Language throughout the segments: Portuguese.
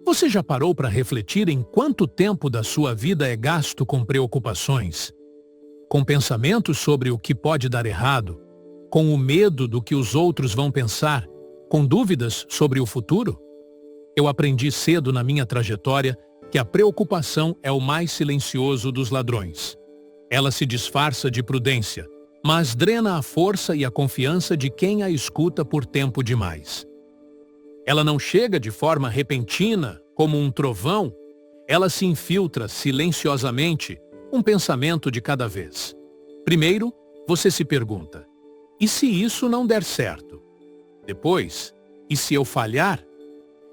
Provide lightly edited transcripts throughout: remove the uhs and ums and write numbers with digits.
Você já parou para refletir em quanto tempo da sua vida é gasto com preocupações, com pensamentos sobre o que pode dar errado, com o medo do que os outros vão pensar, com dúvidas sobre o futuro? Eu aprendi cedo na minha trajetória que a preocupação é o mais silencioso dos ladrões. Ela se disfarça de prudência, mas drena a força e a confiança de quem a escuta por tempo demais. Ela não chega de forma repentina, como um trovão, ela se infiltra silenciosamente, um pensamento de cada vez. Primeiro, você se pergunta, e se isso não der certo? Depois, e se eu falhar?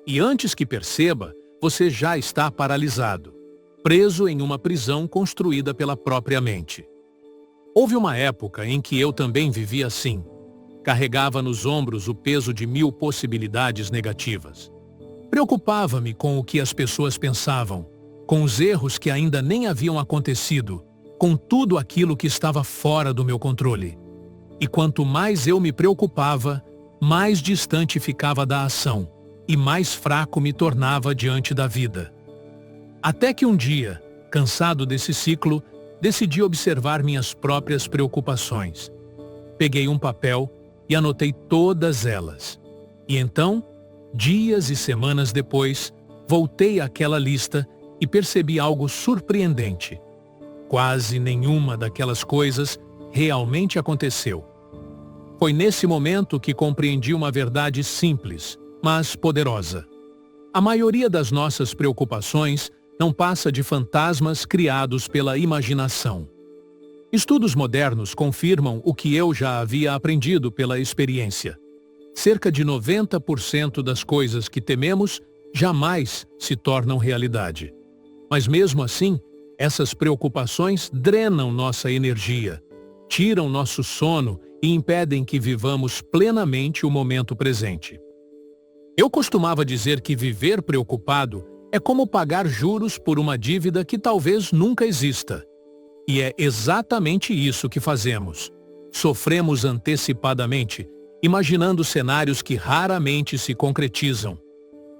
E antes que perceba, você já está paralisado, preso em uma prisão construída pela própria mente. Houve uma época em que eu também vivia assim. Carregava nos ombros o peso de 1000 possibilidades negativas. Preocupava-me com o que as pessoas pensavam, com os erros que ainda nem haviam acontecido, com tudo aquilo que estava fora do meu controle. E quanto mais eu me preocupava, mais distante ficava da ação e mais fraco me tornava diante da vida. Até que um dia, cansado desse ciclo, decidi observar minhas próprias preocupações. Peguei um papel e anotei todas elas. E então, dias e semanas depois, voltei àquela lista e percebi algo surpreendente. Quase nenhuma daquelas coisas realmente aconteceu. Foi nesse momento que compreendi uma verdade simples, mas poderosa. A maioria das nossas preocupações não passa de fantasmas criados pela imaginação. Estudos modernos confirmam o que eu já havia aprendido pela experiência. Cerca de 90% das coisas que tememos jamais se tornam realidade. Mas mesmo assim, essas preocupações drenam nossa energia, tiram nosso sono e impedem que vivamos plenamente o momento presente. Eu costumava dizer que viver preocupado é como pagar juros por uma dívida que talvez nunca exista. E é exatamente isso que fazemos. Sofremos antecipadamente, imaginando cenários que raramente se concretizam.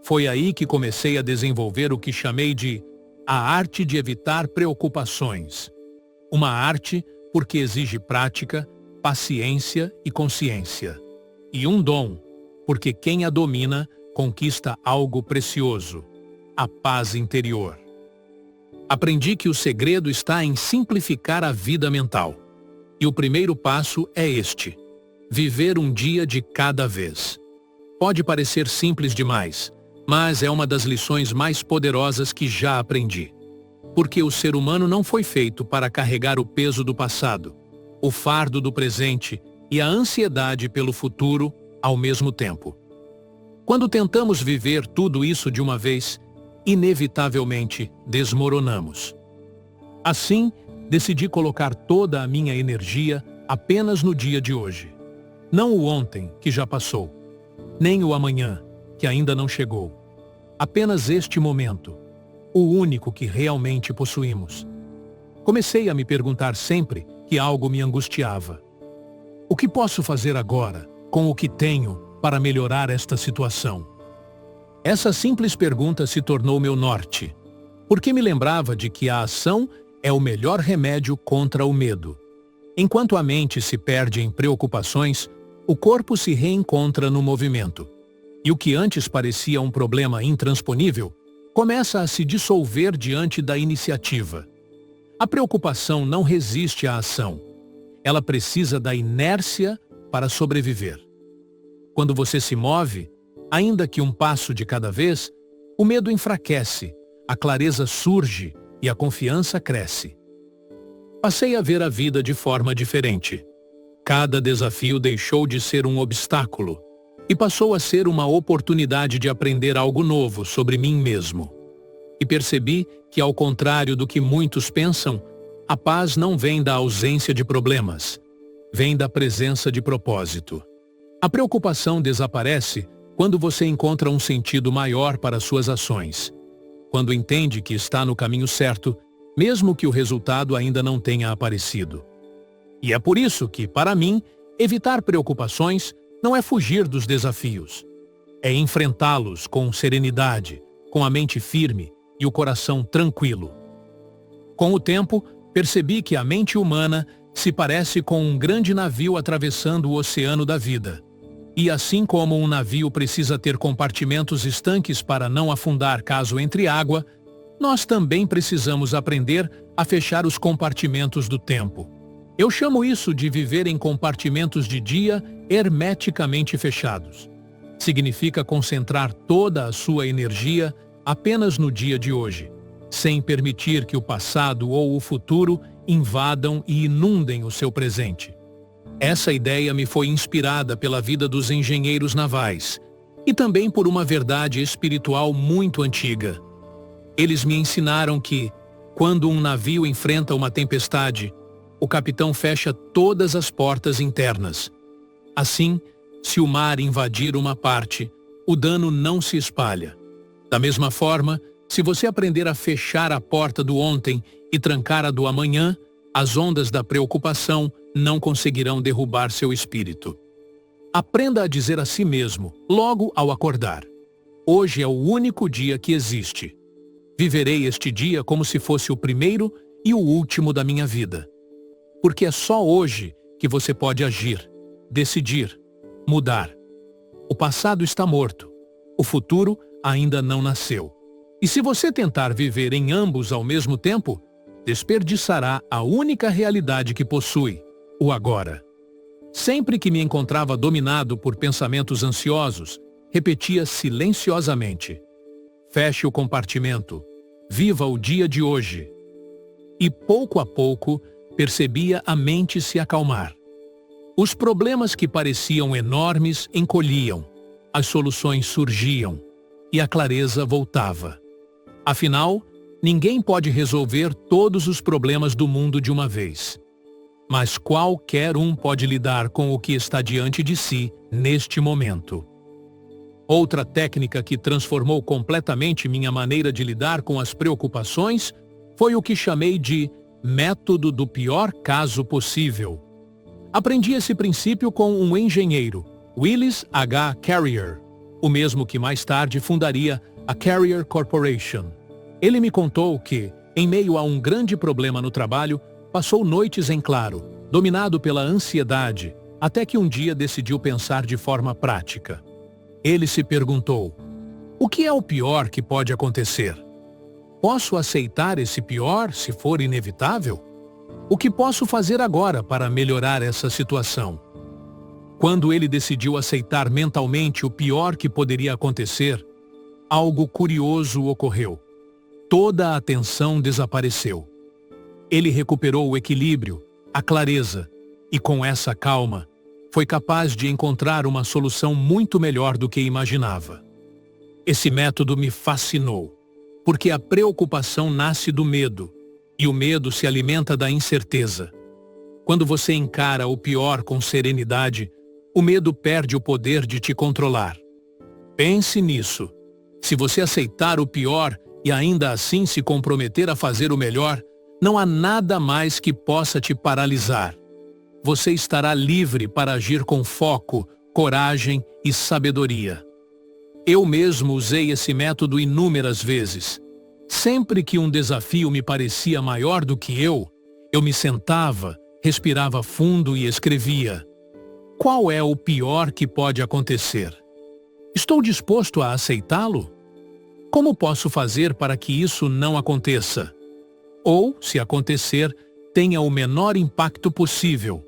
Foi aí que comecei a desenvolver o que chamei de a arte de evitar preocupações. Uma arte porque exige prática, paciência e consciência. E um dom, porque quem a domina conquista algo precioso, a paz interior. Aprendi que o segredo está em simplificar a vida mental. E o primeiro passo é este: viver um dia de cada vez. Pode parecer simples demais, mas é uma das lições mais poderosas que já aprendi. Porque o ser humano não foi feito para carregar o peso do passado, o fardo do presente e a ansiedade pelo futuro ao mesmo tempo. Quando tentamos viver tudo isso de uma vez, inevitavelmente desmoronamos. Assim, decidi colocar toda a minha energia apenas no dia de hoje. Não o ontem, que já passou, nem o amanhã, que ainda não chegou. Apenas este momento, o único que realmente possuímos. Comecei a me perguntar sempre que algo me angustiava. O que posso fazer agora, com o que tenho, para melhorar esta situação? Essa simples pergunta se tornou meu norte, porque me lembrava de que a ação é o melhor remédio contra o medo. Enquanto a mente se perde em preocupações, o corpo se reencontra no movimento. E o que antes parecia um problema intransponível, começa a se dissolver diante da iniciativa. A preocupação não resiste à ação. Ela precisa da inércia para sobreviver. Quando você se move, ainda que um passo de cada vez, o medo enfraquece, a clareza surge e a confiança cresce. Passei a ver a vida de forma diferente. Cada desafio deixou de ser um obstáculo e passou a ser uma oportunidade de aprender algo novo sobre mim mesmo. E percebi que, ao contrário do que muitos pensam, a paz não vem da ausência de problemas, vem da presença de propósito. A preocupação desaparece quando você encontra um sentido maior para suas ações, quando entende que está no caminho certo, mesmo que o resultado ainda não tenha aparecido. E é por isso que, para mim, evitar preocupações não é fugir dos desafios. É enfrentá-los com serenidade, com a mente firme e o coração tranquilo. Com o tempo, percebi que a mente humana se parece com um grande navio atravessando o oceano da vida. E assim como um navio precisa ter compartimentos estanques para não afundar caso entre água, nós também precisamos aprender a fechar os compartimentos do tempo. Eu chamo isso de viver em compartimentos de dia hermeticamente fechados. Significa concentrar toda a sua energia apenas no dia de hoje, sem permitir que o passado ou o futuro invadam e inundem o seu presente. Essa ideia me foi inspirada pela vida dos engenheiros navais e também por uma verdade espiritual muito antiga. Eles me ensinaram que, quando um navio enfrenta uma tempestade, o capitão fecha todas as portas internas. Assim, se o mar invadir uma parte, o dano não se espalha. Da mesma forma, se você aprender a fechar a porta do ontem e trancar a do amanhã, as ondas da preocupação não conseguirão derrubar seu espírito. Aprenda a dizer a si mesmo, logo ao acordar: hoje é o único dia que existe. Viverei este dia como se fosse o primeiro e o último da minha vida. Porque é só hoje que você pode agir, decidir, mudar. O passado está morto. O futuro ainda não nasceu. E se você tentar viver em ambos ao mesmo tempo, desperdiçará a única realidade que possui, o agora. Sempre que me encontrava dominado por pensamentos ansiosos, repetia silenciosamente: feche o compartimento, viva o dia de hoje. E pouco a pouco, percebia a mente se acalmar. Os problemas que pareciam enormes encolhiam, as soluções surgiam e a clareza voltava. Afinal, ninguém pode resolver todos os problemas do mundo de uma vez. Mas qualquer um pode lidar com o que está diante de si neste momento. Outra técnica que transformou completamente minha maneira de lidar com as preocupações foi o que chamei de método do pior caso possível. Aprendi esse princípio com um engenheiro, Willis H. Carrier, o mesmo que mais tarde fundaria a Carrier Corporation. Ele me contou que, em meio a um grande problema no trabalho, passou noites em claro, dominado pela ansiedade, até que um dia decidiu pensar de forma prática. Ele se perguntou: o que é o pior que pode acontecer? Posso aceitar esse pior se for inevitável? O que posso fazer agora para melhorar essa situação? Quando ele decidiu aceitar mentalmente o pior que poderia acontecer, algo curioso ocorreu. Toda a tensão desapareceu. Ele recuperou o equilíbrio, a clareza, e com essa calma, foi capaz de encontrar uma solução muito melhor do que imaginava. Esse método me fascinou, porque a preocupação nasce do medo, e o medo se alimenta da incerteza. Quando você encara o pior com serenidade, o medo perde o poder de te controlar. Pense nisso. Se você aceitar o pior e ainda assim se comprometer a fazer o melhor, não há nada mais que possa te paralisar. Você estará livre para agir com foco, coragem e sabedoria. Eu mesmo usei esse método inúmeras vezes. Sempre que um desafio me parecia maior do que eu me sentava, respirava fundo e escrevia: qual é o pior que pode acontecer? Estou disposto a aceitá-lo? Como posso fazer para que isso não aconteça? Ou, se acontecer, tenha o menor impacto possível.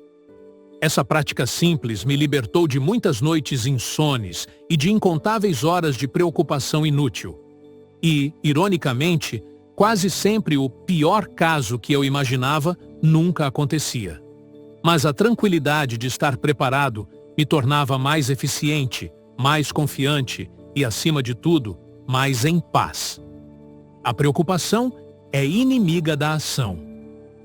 Essa prática simples me libertou de muitas noites insones e de incontáveis horas de preocupação inútil. E, ironicamente, quase sempre o pior caso que eu imaginava nunca acontecia. Mas a tranquilidade de estar preparado me tornava mais eficiente, mais confiante e, acima de tudo, mais em paz. A preocupação é inimiga da ação.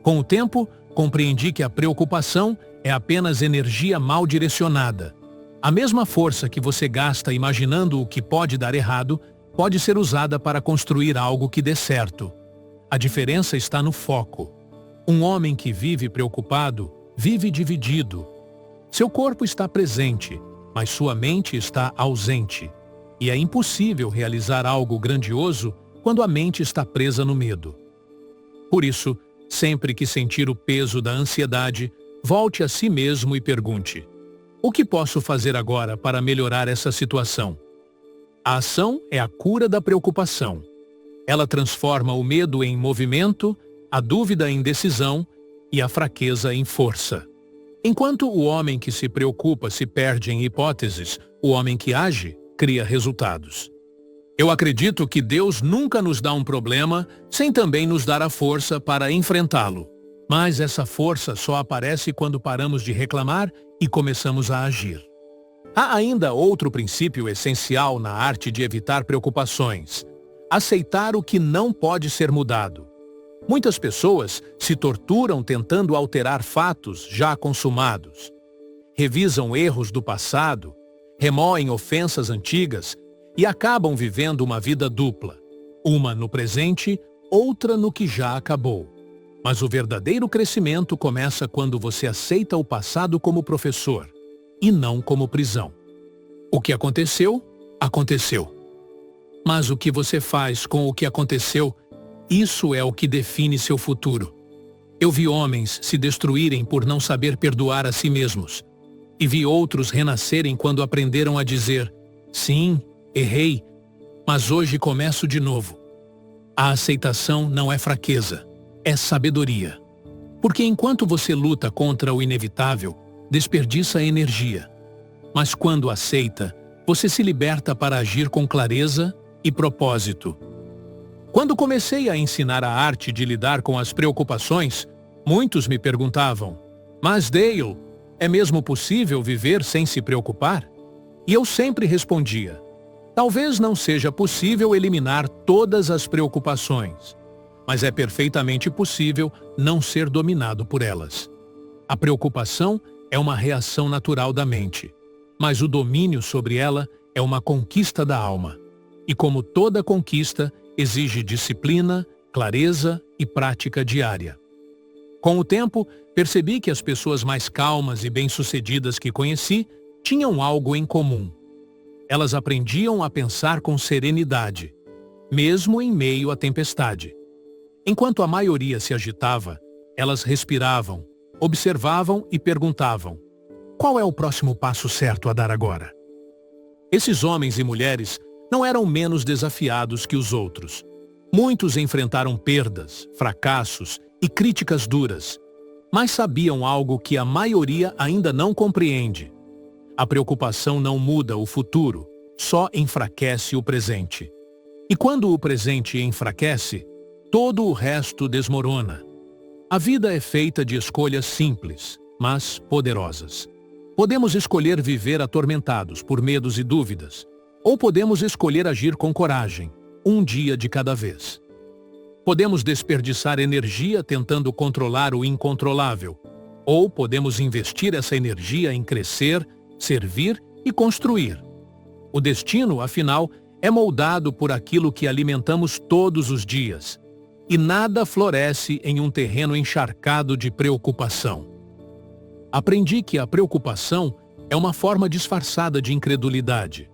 Com o tempo, compreendi que a preocupação é apenas energia mal direcionada. A mesma força que você gasta imaginando o que pode dar errado pode ser usada para construir algo que dê certo. A diferença está no foco. Um homem que vive preocupado vive dividido. Seu corpo está presente, mas sua mente está ausente. E é impossível realizar algo grandioso quando a mente está presa no medo. Por isso, sempre que sentir o peso da ansiedade, volte a si mesmo e pergunte: o que posso fazer agora para melhorar essa situação? A ação é a cura da preocupação. Ela transforma o medo em movimento, a dúvida em decisão e a fraqueza em força. Enquanto o homem que se preocupa se perde em hipóteses, o homem que age cria resultados. Eu acredito que Deus nunca nos dá um problema sem também nos dar a força para enfrentá-lo. Mas essa força só aparece quando paramos de reclamar e começamos a agir. Há ainda outro princípio essencial na arte de evitar preocupações: aceitar o que não pode ser mudado. Muitas pessoas se torturam tentando alterar fatos já consumados. Revisam erros do passado, remoem ofensas antigas e acabam vivendo uma vida dupla, uma no presente, outra no que já acabou. Mas o verdadeiro crescimento começa quando você aceita o passado como professor e não como prisão. O que aconteceu, aconteceu. Mas o que você faz com o que aconteceu, isso é o que define seu futuro. Eu vi homens se destruírem por não saber perdoar a si mesmos. E vi outros renascerem quando aprenderam a dizer: sim, errei, mas hoje começo de novo. A aceitação não é fraqueza, é sabedoria. Porque enquanto você luta contra o inevitável, desperdiça energia. Mas quando aceita, você se liberta para agir com clareza e propósito. Quando comecei a ensinar a arte de lidar com as preocupações, muitos me perguntavam: mas Dale, é mesmo possível viver sem se preocupar? E eu sempre respondia: talvez não seja possível eliminar todas as preocupações, mas é perfeitamente possível não ser dominado por elas. A preocupação é uma reação natural da mente, mas o domínio sobre ela é uma conquista da alma. E como toda conquista, exige disciplina, clareza e prática diária. Com o tempo, percebi que as pessoas mais calmas e bem-sucedidas que conheci tinham algo em comum. Elas aprendiam a pensar com serenidade, mesmo em meio à tempestade. Enquanto a maioria se agitava, elas respiravam, observavam e perguntavam: qual é o próximo passo certo a dar agora? Esses homens e mulheres não eram menos desafiados que os outros. Muitos enfrentaram perdas, fracassos e críticas duras, mas sabiam algo que a maioria ainda não compreende. A preocupação não muda o futuro, só enfraquece o presente. E quando o presente enfraquece, todo o resto desmorona. A vida é feita de escolhas simples, mas poderosas. Podemos escolher viver atormentados por medos e dúvidas, ou podemos escolher agir com coragem, um dia de cada vez. Podemos desperdiçar energia tentando controlar o incontrolável, ou podemos investir essa energia em crescer, servir e construir. O destino, afinal, é moldado por aquilo que alimentamos todos os dias, e nada floresce em um terreno encharcado de preocupação. Aprendi que a preocupação é uma forma disfarçada de incredulidade.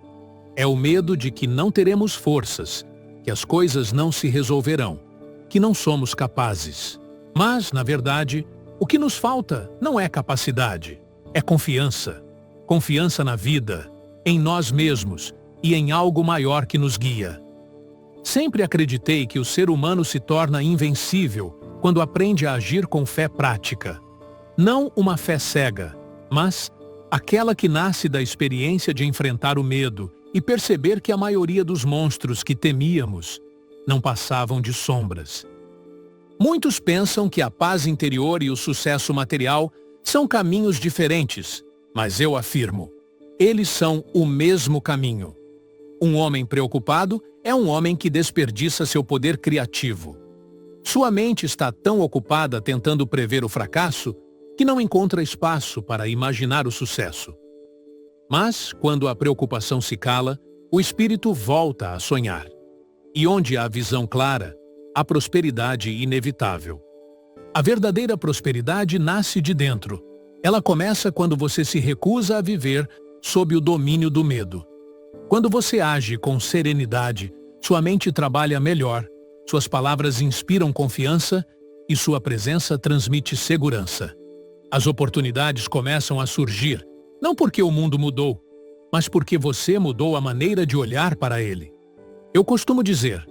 É o medo de que não teremos forças, que as coisas não se resolverão, que não somos capazes. Mas, na verdade, o que nos falta não é capacidade, é confiança. Confiança na vida, em nós mesmos e em algo maior que nos guia. Sempre acreditei que o ser humano se torna invencível quando aprende a agir com fé prática. Não uma fé cega, mas aquela que nasce da experiência de enfrentar o medo e perceber que a maioria dos monstros que temíamos não passavam de sombras. Muitos pensam que a paz interior e o sucesso material são caminhos diferentes, mas eu afirmo, eles são o mesmo caminho. Um homem preocupado é um homem que desperdiça seu poder criativo. Sua mente está tão ocupada tentando prever o fracasso que não encontra espaço para imaginar o sucesso. Mas, quando a preocupação se cala, o espírito volta a sonhar. E onde há visão clara, há prosperidade inevitável. A verdadeira prosperidade nasce de dentro. Ela começa quando você se recusa a viver sob o domínio do medo. Quando você age com serenidade, sua mente trabalha melhor, suas palavras inspiram confiança e sua presença transmite segurança. As oportunidades começam a surgir, não porque o mundo mudou, mas porque você mudou a maneira de olhar para ele. Eu costumo dizer,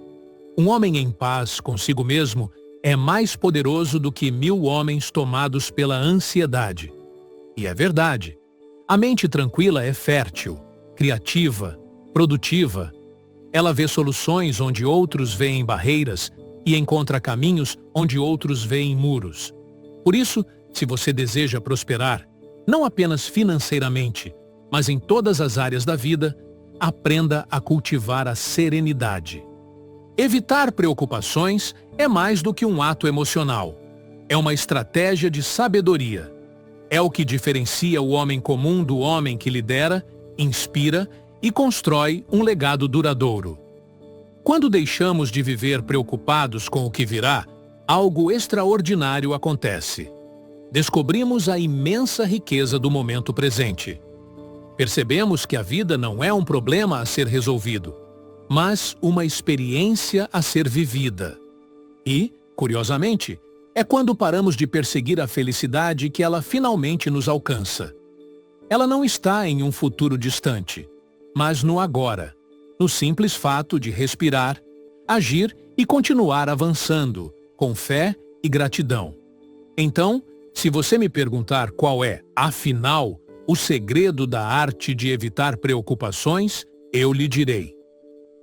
um homem em paz consigo mesmo é mais poderoso do que 1000 homens tomados pela ansiedade. E é verdade. A mente tranquila é fértil, criativa, produtiva. Ela vê soluções onde outros veem barreiras e encontra caminhos onde outros veem muros. Por isso, se você deseja prosperar, não apenas financeiramente, mas em todas as áreas da vida, aprenda a cultivar a serenidade. Evitar preocupações é mais do que um ato emocional. É uma estratégia de sabedoria. É o que diferencia o homem comum do homem que lidera, inspira e constrói um legado duradouro. Quando deixamos de viver preocupados com o que virá, algo extraordinário acontece. Descobrimos a imensa riqueza do momento presente. Percebemos que a vida não é um problema a ser resolvido, mas uma experiência a ser vivida. E, curiosamente, é quando paramos de perseguir a felicidade que ela finalmente nos alcança. Ela não está em um futuro distante, mas no agora, no simples fato de respirar, agir e continuar avançando, com fé e gratidão. Então, se você me perguntar qual é, afinal, o segredo da arte de evitar preocupações, eu lhe direi.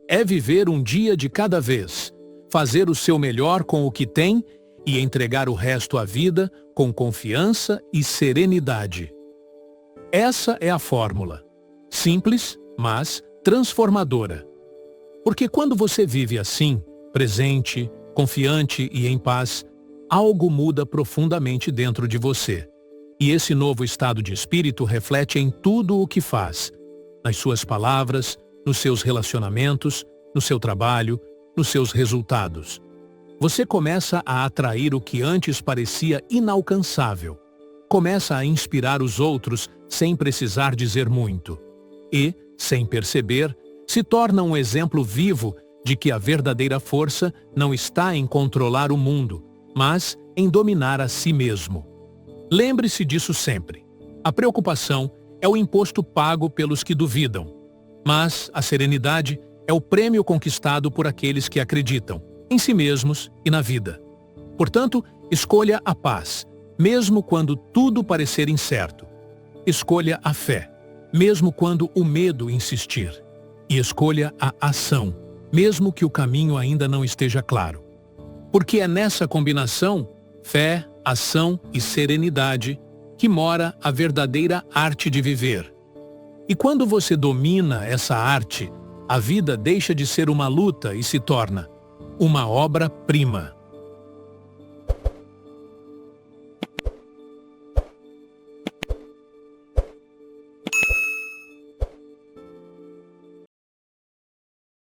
É viver um dia de cada vez, fazer o seu melhor com o que tem e entregar o resto à vida com confiança e serenidade. Essa é a fórmula. Simples, mas transformadora. Porque quando você vive assim, presente, confiante e em paz, algo muda profundamente dentro de você. E esse novo estado de espírito reflete em tudo o que faz, nas suas palavras, nos seus relacionamentos, no seu trabalho, nos seus resultados. Você começa a atrair o que antes parecia inalcançável. Começa a inspirar os outros sem precisar dizer muito. E, sem perceber, se torna um exemplo vivo de que a verdadeira força não está em controlar o mundo, mas em dominar a si mesmo. Lembre-se disso sempre. A preocupação é o imposto pago pelos que duvidam, mas a serenidade é o prêmio conquistado por aqueles que acreditam em si mesmos e na vida. Portanto, escolha a paz, mesmo quando tudo parecer incerto. Escolha a fé, mesmo quando o medo insistir. E escolha a ação, mesmo que o caminho ainda não esteja claro. Porque é nessa combinação, fé, ação e serenidade, que mora a verdadeira arte de viver. E quando você domina essa arte, a vida deixa de ser uma luta e se torna uma obra-prima.